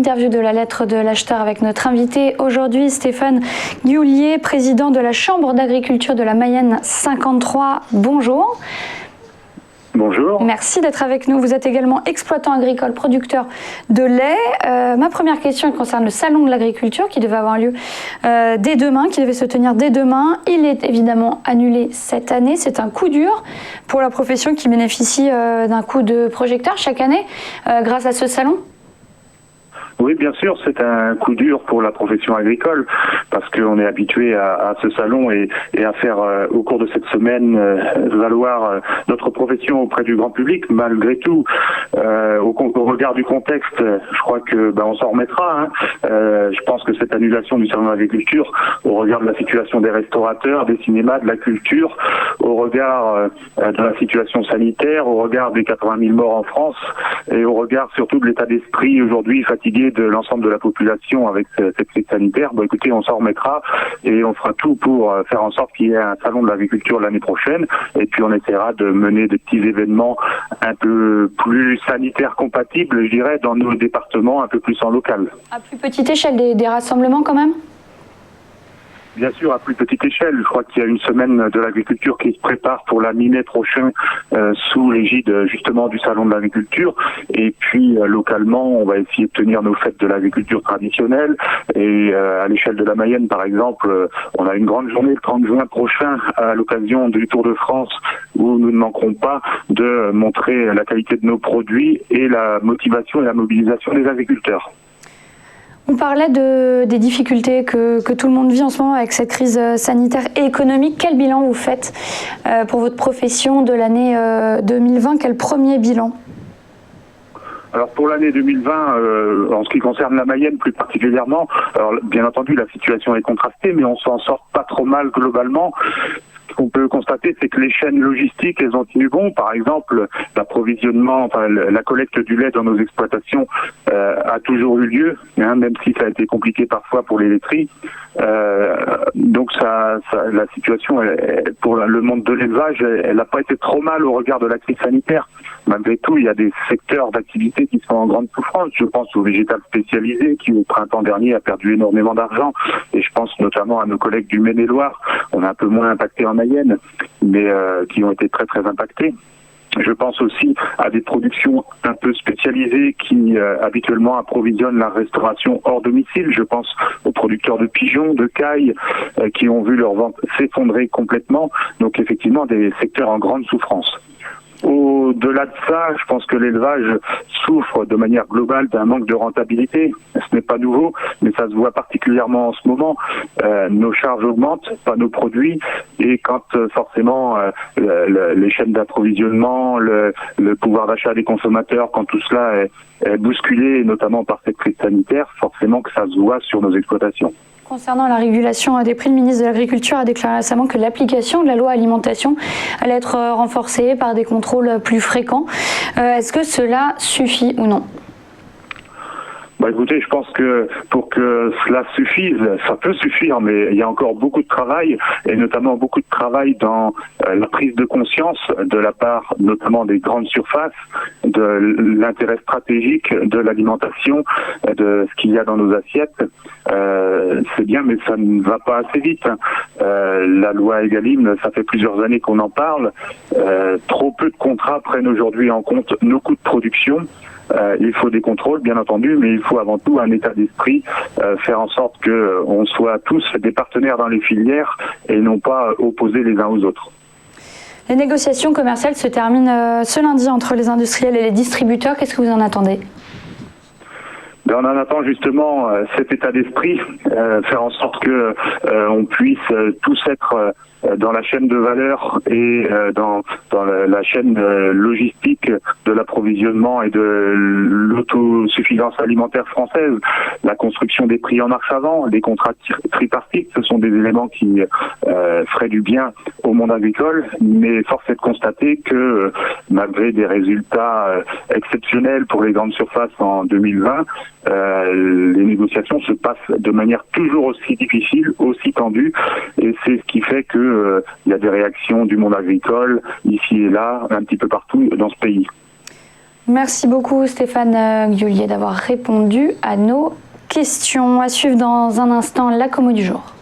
interview de la lettre de l'acheteur avec notre invité aujourd'hui, Stéphane Guilloulier, président de la Chambre d'agriculture de la Mayenne 53. Bonjour. Bonjour. Merci d'être avec nous. Vous êtes également exploitant agricole, producteur de lait. Ma première question concerne le salon de l'agriculture qui devait avoir lieu dès demain, qui devait se tenir dès demain. Il est évidemment annulé cette année. C'est un coup dur pour la profession qui bénéficie d'un coup de projecteur chaque année grâce à ce salon. Oui, bien sûr, c'est un coup dur pour la profession agricole parce qu'on est habitué à ce salon et à faire au cours de cette semaine valoir notre profession auprès du grand public. Malgré tout, au regard du contexte, je crois que on s'en remettra. Hein. Je pense que cette annulation du salon de l'agriculture, au regard de la situation des restaurateurs, des cinémas, de la culture, au regard de la situation sanitaire, au regard des 80 000 morts en France et au regard surtout de l'état d'esprit aujourd'hui fatigué de l'ensemble de la population avec cette crise sanitaire, écoutez, on s'en remettra et on fera tout pour faire en sorte qu'il y ait un salon de l'agriculture l'année prochaine et puis on essaiera de mener des petits événements un peu plus sanitaires compatibles, je dirais, dans nos départements, un peu plus en local. À plus petite échelle, des rassemblements quand même ? Bien sûr, à plus petite échelle. Je crois qu'il y a une semaine de l'agriculture qui se prépare pour la mi-mai prochain sous l'égide justement du salon de l'agriculture. Et puis localement, on va essayer de tenir nos fêtes de l'agriculture traditionnelle. Et à l'échelle de la Mayenne, par exemple, on a une grande journée le 30 juin prochain à l'occasion du Tour de France où nous ne manquerons pas de montrer la qualité de nos produits et la motivation et la mobilisation des agriculteurs. On parlait des difficultés que tout le monde vit en ce moment avec cette crise sanitaire et économique. Quel bilan vous faites pour votre profession de l'année 2020 ? Quel premier bilan ? Alors pour l'année 2020, en ce qui concerne la Mayenne plus particulièrement, alors bien entendu la situation est contrastée, mais on s'en sort pas trop mal globalement. Ce qu'on peut constater, c'est que les chaînes logistiques, elles ont tenu bon. Par exemple, l'approvisionnement, la collecte du lait dans nos exploitations a toujours eu lieu, même si ça a été compliqué parfois pour les laiteries. Donc la situation pour le monde de l'élevage, elle n'a pas été trop mal au regard de la crise sanitaire. Malgré tout, il y a des secteurs d'activité qui sont en grande souffrance. Je pense au végétal spécialisé qui, au printemps dernier, a perdu énormément d'argent. Et je pense notamment à nos collègues du Maine-et-Loire. On a un peu moins impacté en Mayenne, mais qui ont été très très impactés. Je pense aussi à des productions un peu spécialisées qui habituellement approvisionnent la restauration hors domicile. Je pense aux producteurs de pigeons, de cailles, qui ont vu leur vente s'effondrer complètement. Donc effectivement, des secteurs en grande souffrance. Au-delà de ça, je pense que l'élevage souffre de manière globale d'un manque de rentabilité. Ce n'est pas nouveau, mais ça se voit particulièrement en ce moment. Nos charges augmentent, pas nos produits, et quand forcément les chaînes d'approvisionnement, le pouvoir d'achat des consommateurs, quand tout cela est bousculé, notamment par cette crise sanitaire, forcément que ça se voit sur nos exploitations. Concernant la régulation des prix, le ministre de l'Agriculture a déclaré récemment que l'application de la loi alimentation allait être renforcée par des contrôles plus fréquents. Est-ce que cela suffit ou non ? Écoutez, je pense que pour que cela suffise, ça peut suffire, mais il y a encore beaucoup de travail, et notamment beaucoup de travail dans la prise de conscience de la part notamment des grandes surfaces, de l'intérêt stratégique de l'alimentation, de ce qu'il y a dans nos assiettes. C'est bien, mais ça ne va pas assez vite. La loi Egalim, ça fait plusieurs années qu'on en parle. Trop peu de contrats prennent aujourd'hui en compte nos coûts de production. Il faut des contrôles, bien entendu, mais il faut avant tout un état d'esprit, faire en sorte qu'on soit tous des partenaires dans les filières et non pas opposés les uns aux autres. Les négociations commerciales se terminent ce lundi entre les industriels et les distributeurs. Qu'est-ce que vous en attendez ? On en attend justement cet état d'esprit, faire en sorte que on puisse tous être dans la chaîne de valeur et dans la chaîne logistique de l'approvisionnement et de l'autosuffisance alimentaire française. La construction des prix en marche avant, les contrats tripartites, ce sont des éléments qui feraient du bien au monde agricole, mais force est de constater que malgré des résultats exceptionnels pour les grandes surfaces en 2020, les négociations se passent de manière toujours aussi difficile, aussi tendue, et c'est ce qui fait que il y a des réactions du monde agricole ici et là, un petit peu partout dans ce pays. Merci beaucoup Stéphane Guillier d'avoir répondu à nos questions. À suivre dans un instant la Commo du jour.